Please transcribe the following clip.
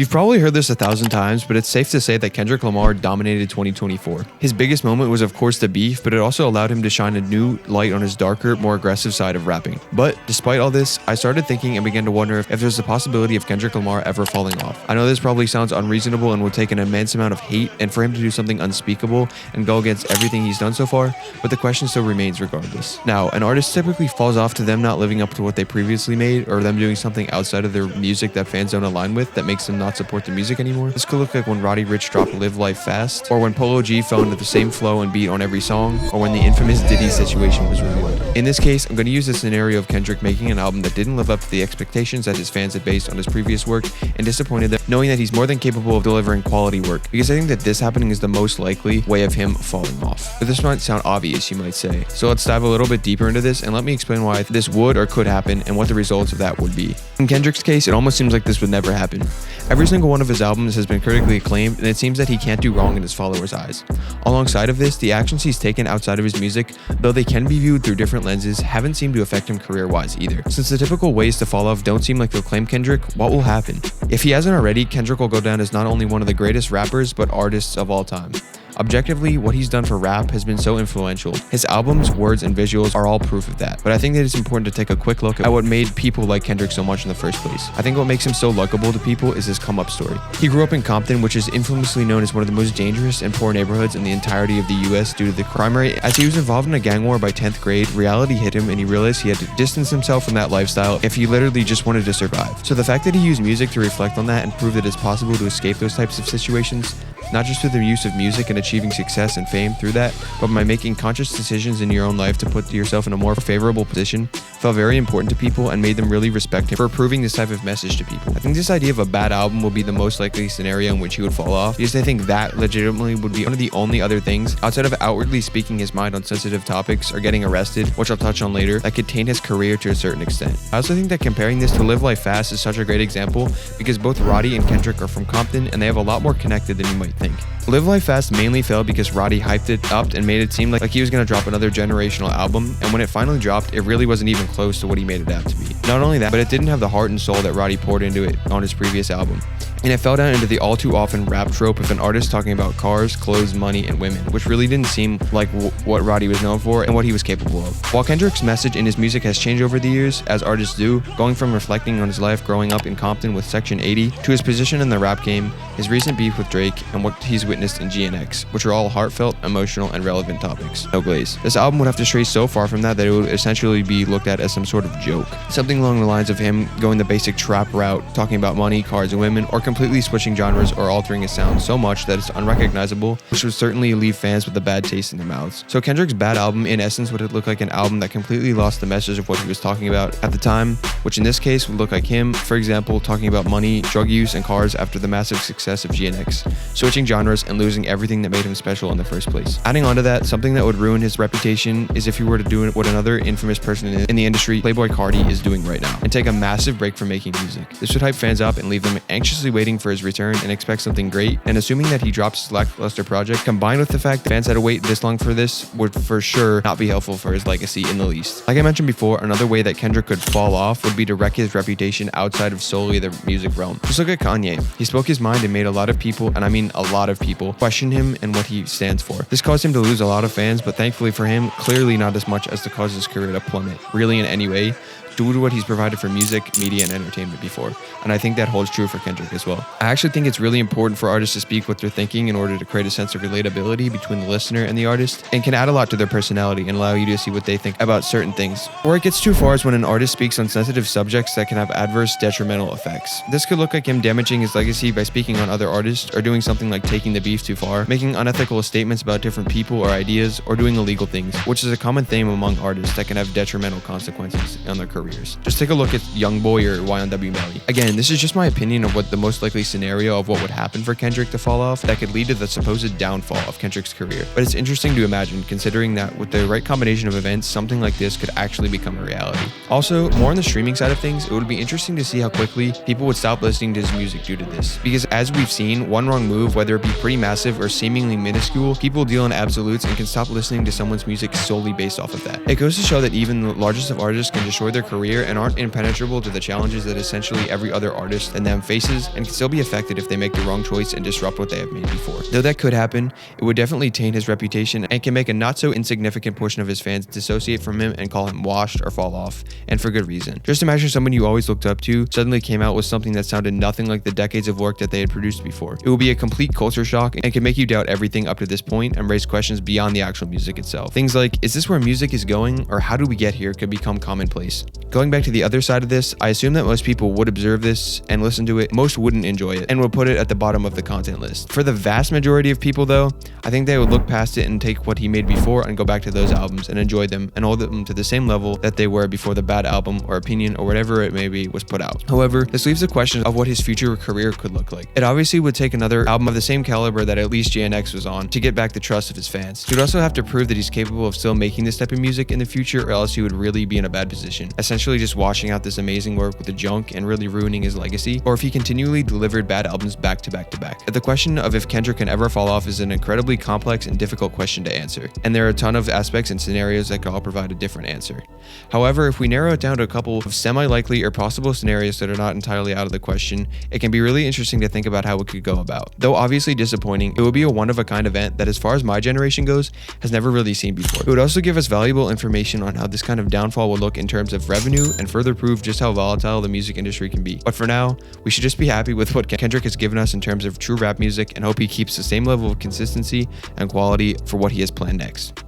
You've probably heard this 1,000 times, but it's safe to say that Kendrick Lamar dominated 2024. His biggest moment was of course the beef, but it also allowed him to shine a new light on his darker, more aggressive side of rapping. But despite all this, I started thinking and began to wonder if there's a possibility of Kendrick Lamar ever falling off. I know this probably sounds unreasonable and would take an immense amount of hate and for him to do something unspeakable and go against everything he's done so far, but the question still remains regardless. Now, an artist typically falls off to them not living up to what they previously made or them doing something outside of their music that fans don't align with that makes them not support the music anymore. This could look like when Roddy Ricch dropped Live Life Fast, or when Polo G fell into the same flow and beat on every song, or when the infamous Diddy situation was revealed. In this case, I'm going to use the scenario of Kendrick making an album that didn't live up to the expectations that his fans had based on his previous work and disappointed them, knowing that he's more than capable of delivering quality work, because I think that this happening is the most likely way of him falling off. But this might sound obvious, you might say. So let's dive a little bit deeper into this and let me explain why this would or could happen and what the results of that would be. In Kendrick's case, it almost seems like this would never happen. Every single one of his albums has been critically acclaimed, and it seems that he can't do wrong in his followers' eyes. Alongside of this, the actions he's taken outside of his music, though they can be viewed through different lenses, haven't seemed to affect him career-wise either. Since the typical ways to fall off don't seem like they'll claim Kendrick, what will happen? If he hasn't already, Kendrick will go down as not only one of the greatest rappers, but artists of all time. Objectively, what he's done for rap has been so influential. His albums, words, and visuals are all proof of that. But I think that it's important to take a quick look at what made people like Kendrick so much in the first place. I think what makes him so likable to people is his come-up story. He grew up in Compton, which is infamously known as one of the most dangerous and poor neighborhoods in the entirety of the US due to the crime rate. As he was involved in a gang war by 10th grade, reality hit him and he realized he had to distance himself from that lifestyle if he literally just wanted to survive. So the fact that he used music to reflect on that and prove that it's possible to escape those types of situations, not just through the use of music and achieving success and fame through that, but by making conscious decisions in your own life to put yourself in a more favorable position, felt very important to people and made them really respect him for proving this type of message to people. I think this idea of a bad album will be the most likely scenario in which he would fall off, because I think that legitimately would be one of the only other things, outside of outwardly speaking his mind on sensitive topics or getting arrested, which I'll touch on later, that could taint his career to a certain extent. I also think that comparing this to Live Life Fast is such a great example because both Roddy and Kendrick are from Compton and they have a lot more connected than you might think. Live Life Fast mainly failed because Roddy hyped it up and made it seem like he was going to drop another generational album, and when it finally dropped, it really wasn't even close to what he made it out to be. Not only that, but it didn't have the heart and soul that Roddy poured into it on his previous album. And it fell down into the all too often rap trope of an artist talking about cars, clothes, money, and women, which really didn't seem like what Roddy was known for and what he was capable of. While Kendrick's message in his music has changed over the years, as artists do, going from reflecting on his life growing up in Compton with Section 80 to his position in the rap game, his recent beef with Drake, and what he's witnessed in GNX, which are all heartfelt, emotional, and relevant topics. No glaze. This album would have to stray so far from that it would essentially be looked at as some sort of joke. Something along the lines of him going the basic trap route, talking about money, cars, and women, or completely switching genres or altering his sound so much that it's unrecognizable, which would certainly leave fans with a bad taste in their mouths. So Kendrick's bad album, in essence, would look like an album that completely lost the message of what he was talking about at the time, which in this case would look like him, for example, talking about money, drug use, and cars after the massive success of GNX, switching genres and losing everything that made him special in the first place. Adding on to that, something that would ruin his reputation is if he were to do what another infamous person in the industry, Playboi Carti, is doing right now, and take a massive break from making music. This would hype fans up and leave them anxiously waiting for his return and expect something great, and assuming that he drops his lackluster project, combined with the fact that fans had to wait this long for this, would for sure not be helpful for his legacy in the least. Like I mentioned before, another way that Kendrick could fall off would be to wreck his reputation outside of solely the music realm. Just look at Kanye. He spoke his mind and made a lot of people, and I mean a lot of people, question him and what he stands for. This caused him to lose a lot of fans, but thankfully for him, clearly not as much as to cause his career to plummet, really in any way, due to what he's provided for music, media, and entertainment before. And I think that holds true for Kendrick as well. I actually think it's really important for artists to speak what they're thinking in order to create a sense of relatability between the listener and the artist, and can add a lot to their personality and allow you to see what they think about certain things. Where it gets too far is when an artist speaks on sensitive subjects that can have adverse detrimental effects. This could look like him damaging his legacy by speaking on other artists, or doing something like taking the beef too far, making unethical statements about different people or ideas, or doing illegal things, which is a common theme among artists that can have detrimental consequences on their careers. Just take a look at YoungBoy or YNW Melly. Again, this is just my opinion of what the most likely scenario of what would happen for Kendrick to fall off that could lead to the supposed downfall of Kendrick's career. But it's interesting to imagine, considering that with the right combination of events, something like this could actually become a reality. Also, more on the streaming side of things, it would be interesting to see how quickly people would stop listening to his music due to this. Because as we've seen, one wrong move, whether it be pretty massive or seemingly minuscule, people deal in absolutes and can stop listening to someone's music solely based off of that. It goes to show that even the largest of artists can destroy their career and aren't impenetrable to the challenges that essentially every other artist than them faces, and can still be affected if they make the wrong choice and disrupt what they have made before. Though that could happen, it would definitely taint his reputation and can make a not so insignificant portion of his fans dissociate from him and call him washed or fall off, and for good reason. Just imagine someone you always looked up to suddenly came out with something that sounded nothing like the decades of work that they had produced before. It would be a complete culture shock and can make you doubt everything up to this point and raise questions beyond the actual music itself. Things like, is this where music is going, or how did we get here, could become commonplace. Going back to the other side of this, I assume that most people would observe this and listen to it, most wouldn't enjoy it, and would put it at the bottom of the content list. For the vast majority of people though, I think they would look past it and take what he made before and go back to those albums and enjoy them and hold them to the same level that they were before the bad album or opinion or whatever it may be was put out. However, this leaves the question of what his future career could look like. It obviously would take another album of the same caliber that at least JNX was on to get back the trust of his fans. He would also have to prove that he's capable of still making this type of music in the future, or else he would really be in a bad position, essentially just washing out this amazing work with the junk and really ruining his legacy, or if he continually delivered bad albums back to back to back. The question of if Kendrick can ever fall off is an incredibly complex and difficult question to answer, and there are a ton of aspects and scenarios that could all provide a different answer. However, if we narrow it down to a couple of semi-likely or possible scenarios that are not entirely out of the question, it can be really interesting to think about how it could go about. Though obviously disappointing, it would be a one-of-a-kind event that, as far as my generation goes, has never really seen before. It would also give us valuable information on how this kind of downfall would look in terms of revenue and further prove just how volatile the music industry can be. But for now, we should just be happy with what Kendrick has given us in terms of true rap music and hope he keeps the same level of consistency and quality for what he has planned next.